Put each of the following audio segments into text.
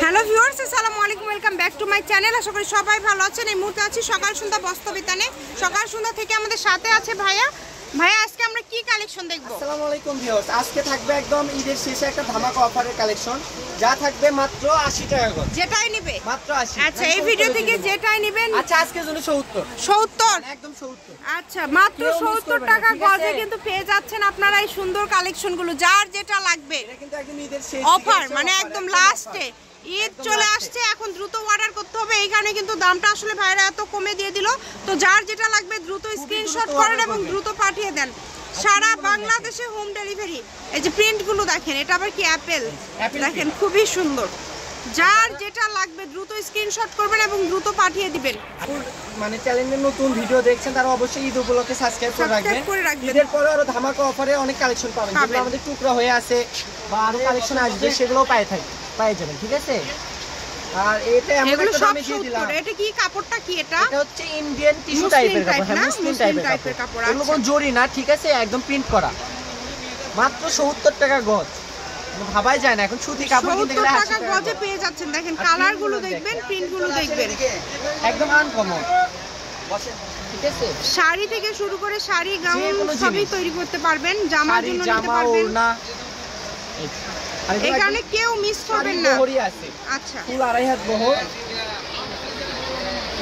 Hello viewers, আসসালামু আলাইকুম, welcome back to my channel. আশা করি সবাই ভালো আছেন। এই মুহূর্তে আছি সকাল সন্ধ্যা বস্ত্রবিতানে। সকাল সন্ধ্যা থেকে আমাদের সাথে আছে ভাইয়া। আজকে আমরা কি কালেকশন দেখব? আসসালামু আলাইকুম ভিউয়ার্স, আজকে থাকবে একদম ঈদের শেষে একটা ধামাকা অফারের কালেকশন, যা থাকবে মাত্র 80 টাকা করে। যেটাই নেবে মাত্র 80। আচ্ছা, এই ভিডিও থেকে যেটাই নেবেন। আচ্ছা, আজকের জন্য 70 একদম 70। আচ্ছা, মাত্র 70 টাকা গজে কিন্তু পেয়ে যাচ্ছেন আপনারা এই সুন্দর কালেকশনগুলো। যার যেটা লাগবে এটা কিন্তু একদম ঈদের শেষ অফার, মানে একদম লাস্টে ঈদ চলে আসছে, এখন দ্রুত অর্ডার করতে হবে। এই কারণে কিন্তু দামটা আসলে ভাইরা এত কমে দিয়ে দিল। তো যার যেটা লাগবে দ্রুত স্ক্রিনশট করেন এবং দ্রুত পাঠিয়ে দেন। সারা বাংলাদেশে হোম ডেলিভারি। এই যে প্রিন্টগুলো দেখেন, এটা আবার কি অ্যাপেল দেখেন, খুবই সুন্দর। যার যেটা লাগবে দ্রুত স্ক্রিনশট করবেন এবং দ্রুত পাঠিয়ে দিবেন। মানে চ্যানেলের নতুন ভিডিও দেখছেন তারা অবশ্যই ঈদ উপলক্ষে সাবস্ক্রাইব করে রাখবেন। ঈদের পরে আরো ধামাকা অফারে অনেক কালেকশন পাবেন, যেগুলো আমাদের টুকরা হয়ে আছে বা আরো কালেকশন আসবে, সেগুলোও পেয়ে যাবেন। ঠিক আছে, আর এটা আমরা একটা দামে দিয়ে দিলাম। এটা কি কাপড়টা কি? এটা হচ্ছে ইন্ডিয়ান টিস্যু টাইপের কাপড়, হ্যাঁ মুসলিম টাইপের কাপড়। এগুলো কোনো জরি না, ঠিক আছে, একদম প্রিন্ট করা। মাত্র 70 টাকা গজ, ভাবাই যায় না। এখন সুতি কাপড় কিনতে গেলে 70 টাকা গজে পেয়ে যাচ্ছেন। দেখেন কালারগুলো দেখবেন, প্রিন্টগুলো দেখবেন, একদম আনকমন। ঠিক আছে, শাড়ি থেকে শুরু করে শাড়ি, গাউন সবই তৈরি করতে পারবেন, জামার জন্য নিতে পারবেন। এই কারণে কেউ মিস করবেন না। আচ্ছা, ফুল আড়াই হাত বহর।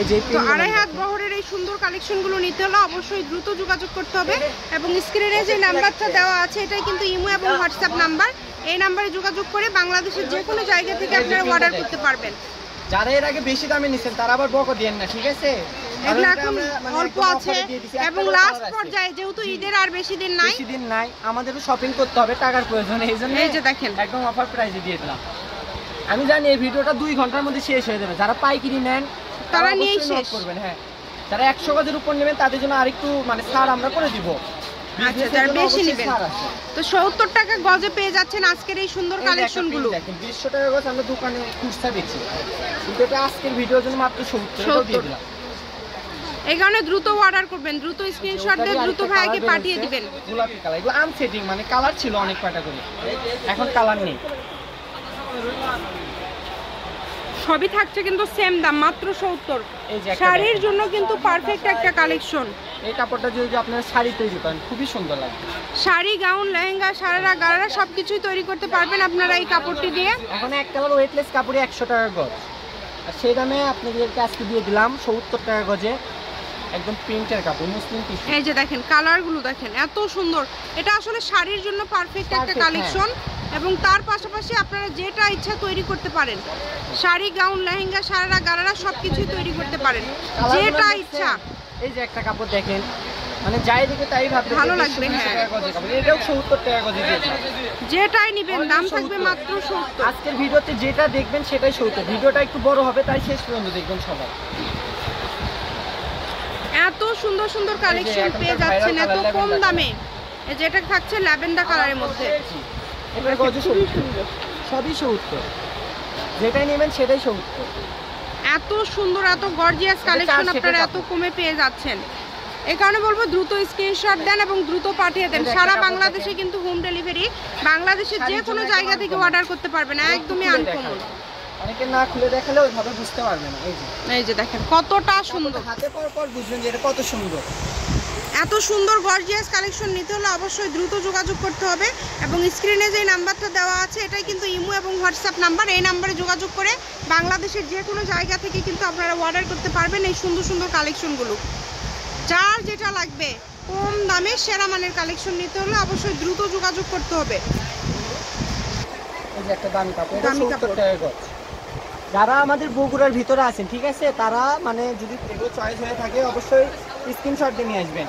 এই যে তো আড়াই হাত বহরের এই সুন্দর কালেকশনগুলো নিতে হলে অবশ্যই দ্রুত যোগাযোগ করতে হবে। এবং স্ক্রিনে যে নাম্বারটা দেওয়া আছে, এটাই কিন্তু ইমো এবং হোয়াটসঅ্যাপ নাম্বার। এই নাম্বারে যোগাযোগ করে বাংলাদেশের যে কোনো জায়গা থেকে আপনারা অর্ডার করতে পারবেন। যারা এর আগে বেশি দামে নিছেন তারা আবার বকো দেন না, ঠিক আছে? এগুলো এখন অল্প আছে এবং লাস্ট পর্যায়ে, যেহেতু ঈদের আর বেশি দিন নাই, আমাদেরও শপিং করতে হবে, টাকার প্রয়োজন। এইজন্য এই যে দেখেন একদম অফার প্রাইসে দিয়ে দিলাম। আমি জানি এই ভিডিওটা 2 ঘন্টার মধ্যে শেষ হয়ে যাবে। যারা পাইকারি নেন তারা নিয়েই শেষ করবেন। হ্যাঁ, যারা 100 গজের উপর নেবেন তাদের জন্য আরেকটু মানে ছাড় আমরা করে দিব। আচ্ছা, যারা বেশি নেবেন তো 70 টাকা গজে পেয়ে যাচ্ছেন আজকের এই সুন্দর কালেকশনগুলো। দেখেন 200 টাকা গজ আমরা দোকানে খুচরা বেচি, কিন্তু এটা আজকের ভিডিওর জন্য মাত্র 70 দিয়ে দিলাম। এই কারণে দ্রুত অর্ডার করবেন, দ্রুত স্ক্রিনশট দিয়ে দ্রুত ভাইকে পাঠিয়ে দিবেন। গোলাপি কালার, এগুলো আনসেটিং, মানে কালার ছিল অনেক কয়টা করে, এখন কালার নেই। সবই থাকছে কিন্তু সেম দাম, মাত্র 70। শাড়ির জন্য কিন্তু পারফেক্ট একটা কালেকশন। এই কাপড়টা যদি আপনারা শাড়ি তৈরি করেন খুবই সুন্দর লাগবে। শাড়ি, গাউন, লেহেঙ্গা, সারারা, গারারা সবকিছুই তৈরি করতে পারবেন আপনারা এই কাপড়টি দিয়ে। এখন এক কালার ওয়েটলেস কাপড়ে 100 টাকা গজ, আর সেই দামে আপনাদেরকে আজকে দিয়ে দিলাম 70 টাকা গজে, একদম প্রিন্টের কাপড়, মুসলিম টিস্যু। এই যে দেখেন কালারগুলো দেখেন, এত সুন্দর। এটা আসলে শাড়ির জন্য পারফেক্ট একটা কালেকশন। এবং তার পাশাপাশি আপনারা যেটা ইচ্ছা তৈরি করতে পারেন। শাড়ি, গাউন, লেহেঙ্গা, সারারা, গারারা সবকিছুই তৈরি করতে পারেন, যেটা ইচ্ছা। এই যে একটা কাপড় দেখেন, মানে যাই দেখে তাই ভাবতে ভালো লাগবে। হ্যাঁ, এটাও 70 টাকা গজে দিয়েছি। যেটাই নেবেন দাম থাকবে মাত্র 70। আজকের ভিডিওতে যেটা দেখবেন সেটাই 70। ভিডিওটা একটু বড় হবে, তাই শেষ পর্যন্ত দেখবেন সবাই। এত সুন্দর সুন্দর কালেকশন পেয়ে যাচ্ছেন এত কম দামে। এই যেটা থাকছে ল্যাভেন্ডার কালারের মধ্যে, এটার গজ 70, সবই 70, যেটাই নেবেন সেটাই 70। এত সুন্দর এত গর্জিয়াস কালেকশন আপনারা এত কমে পেয়ে যাচ্ছেন। এই কারণে বলবো দ্রুত স্ক্রিনশট দেন এবং দ্রুত পাঠিয়ে দেন। সারা বাংলাদেশে কিন্তু হোম ডেলিভারি, বাংলাদেশের যে কোনো জায়গা থেকে অর্ডার করতে পারবেন, একদমই আনকমন। অনেকে না খুলে দেখালে ওইভাবে বুঝতে পারবে না। এই যে দেখেন কতটা সুন্দর, হাতে পর বুঝবেন যে এটা কত সুন্দর। এত সুন্দর গর্জিয়াস কালেকশন নিতে হলে অবশ্যই দ্রুত যোগাযোগ করতে হবে। এবং স্ক্রিনে যে নাম্বারটা দেওয়া আছে, এটাই কিন্তু ইমো এবং হোয়াটসঅ্যাপ নাম্বার। এই নাম্বারে যোগাযোগ করে বাংলাদেশের যে কোনো জায়গা থেকে কিন্তু আপনারা অর্ডার করতে পারবেন এই সুন্দর সুন্দর কালেকশনগুলো। যার যেটা লাগবে কম দামে সেরা মানের কালেকশন নিতে হলে অবশ্যই দ্রুত যোগাযোগ করতে হবে। এই যে একটা দামি কাপড়, এটা 70 টাকা গজ। যারা আমাদের বগুড়ার ভিতরে আছেন, ঠিক আছে, তারা মানে যদি এগুলো চয়েস হয়ে থাকে অবশ্যই স্ক্রিনশট দিয়ে নিয়ে আসবেন।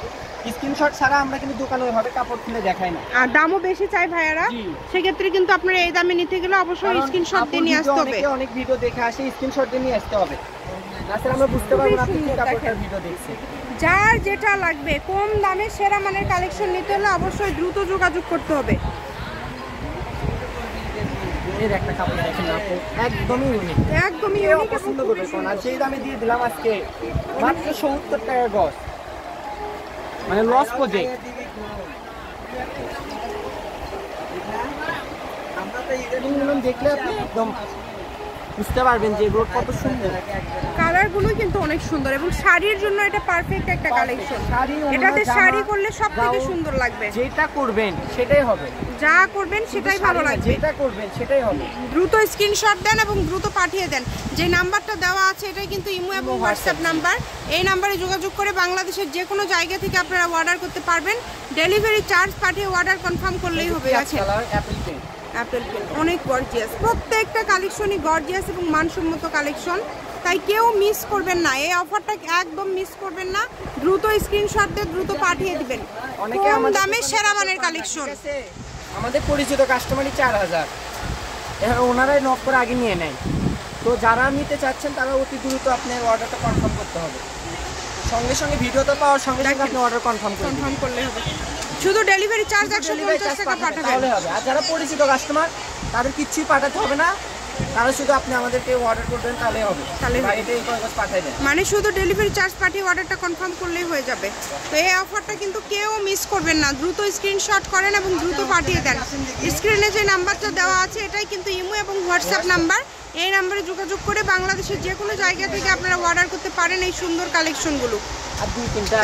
স্ক্রিনশট ছাড়া আমরা কিন্তু দোকানে ওইভাবে কাপড় খুলে দেখাই না, আর দামও বেশি চাই ভাইয়ারা। সেক্ষেত্রে কিন্তু আপনারা এই দামে নিতে গেলে অবশ্যই স্ক্রিনশট দিয়ে নিয়ে আসতে হবে। অনেক ভিডিও দেখে আসে, স্ক্রিনশট দিয়ে নিয়ে আসতে হবে, তাছাড়া আমরা বুঝতে পারবো না আপনি কি কাপড়ের ভিডিও দেখছেন। যার যেটা লাগবে কম দামে সেরা মানের কালেকশন নিতে হলে অবশ্যই দ্রুত যোগাযোগ করতে হবে। এর একটা কাপড় দেখেন আপু, একদমই ইউনিক, একদমই ইউনিক, পছন্দ করবে কোন। আর সেই দামে দিয়ে দিলাম আজকে মাত্র 70 টাকা গজ, মানে লস প্রজেক্ট। আমরা তো দেখলে আপনি একদম বুঝতে পারবেন যে এগুলো কত সুন্দর। কালারগুলো কিন্তু অনেক সুন্দর এবং শাড়ির জন্য এটা পারফেক্ট একটা কালেকশন। এটাতে শাড়ি করলে সবথেকে সুন্দর লাগবে। যেটা করবেন সেটাই হবে, যা করবেন সেটাই ভালো লাগবে, যেটা করবেন সেটাই হবে। দ্রুত স্ক্রিনশট দেন এবং দ্রুত পাঠিয়ে দেন। যে নাম্বারটা দেওয়া আছে এটাই কিন্তু ইমো এবং হোয়াটসঅ্যাপ নাম্বার। এই নাম্বারে যোগাযোগ করে বাংলাদেশের যে কোনো জায়গা থেকে আপনারা অর্ডার করতে পারবেন। ডেলিভারি চার্জ পাঠিয়ে অর্ডার কনফার্ম করলেই হবে। অ্যাপেল পেন অনেক গর্জিয়াস, প্রত্যেকটা কালেকশনই গর্জিয়াস এবং মানসম্মত কালেকশন, তাই কেউ মিস করবেন না। এই অফারটা একদম মিস করবেন না। দ্রুত স্ক্রিনশট দিয়ে দ্রুত পাঠিয়ে দিবেন। অনেকে কম দামে সেরা মানের কালেকশন। আমাদের পরিচিত কাস্টমারই 4000, এখন ওনারাই নক করে আগে নিয়ে নেয়। তো যারা নিতে চাচ্ছেন তারা অতি দ্রুত আপনার অর্ডারটা কনফার্ম করতে হবে। সঙ্গে সঙ্গে ভিডিওতে পাওয়ার সঙ্গে সঙ্গে আপনি অর্ডার কনফার্ম করলে হবে। শুধু ডেলিভারি চার্জ 150 টাকা পাঠাবেন হবে। আর যারা পরিচিত কাস্টমার তাদের কিচ্ছুই পাঠাতে হবে না, তাহলে শুধু আপনি আমাদেরকে অর্ডার করবেন তাহলে হবে। মানে শুধু ডেলিভারি চার্জ পাঠিয়ে অর্ডারটা কনফার্ম করলেই হয়ে যাবে। তো এই অফারটা কিন্তু কেউ মিস করবেন না। দ্রুত স্ক্রিনশট করেন এবং দ্রুত পাঠিয়ে দেন। স্ক্রিনে যে নাম্বারটা দেওয়া আছে এটাই কিন্তু ইমো এবং হোয়াটসঅ্যাপ নাম্বার। এই নাম্বারে যোগাযোগ করে বাংলাদেশের যে কোনো জায়গা থেকে আপনারা অর্ডার করতে পারেন এই সুন্দর কালেকশনগুলো।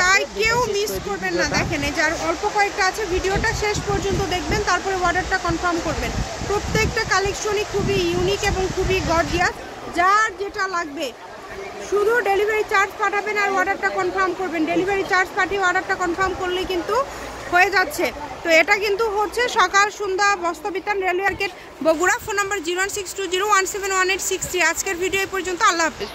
তাই কেউ মিস করবেন না। দেখেন এই যার অল্প কয়েকটা আছে, ভিডিওটা শেষ পর্যন্ত দেখবেন, তারপরে অর্ডারটা কনফার্ম করবেন। প্রত্যেকটা কালেকশনই খুবই ইউনিক এবং খুবই গর্জিয়াস। যার যেটা লাগবে শুধু ডেলিভারি চার্জ পাঠাবেন আর অর্ডারটা কনফার্ম করবেন। ডেলিভারি চার্জ পাঠিয়ে অর্ডারটা কনফার্ম করলেই কিন্তু হয়ে যাচ্ছে। তো এটা কিন্তু হচ্ছে Shokal Shondha Bostrobitan, railway market, Bogura. Phone number 01620171863। আজকের ভিডিও এই পর্যন্ত। আল্লাহ হাফেজ।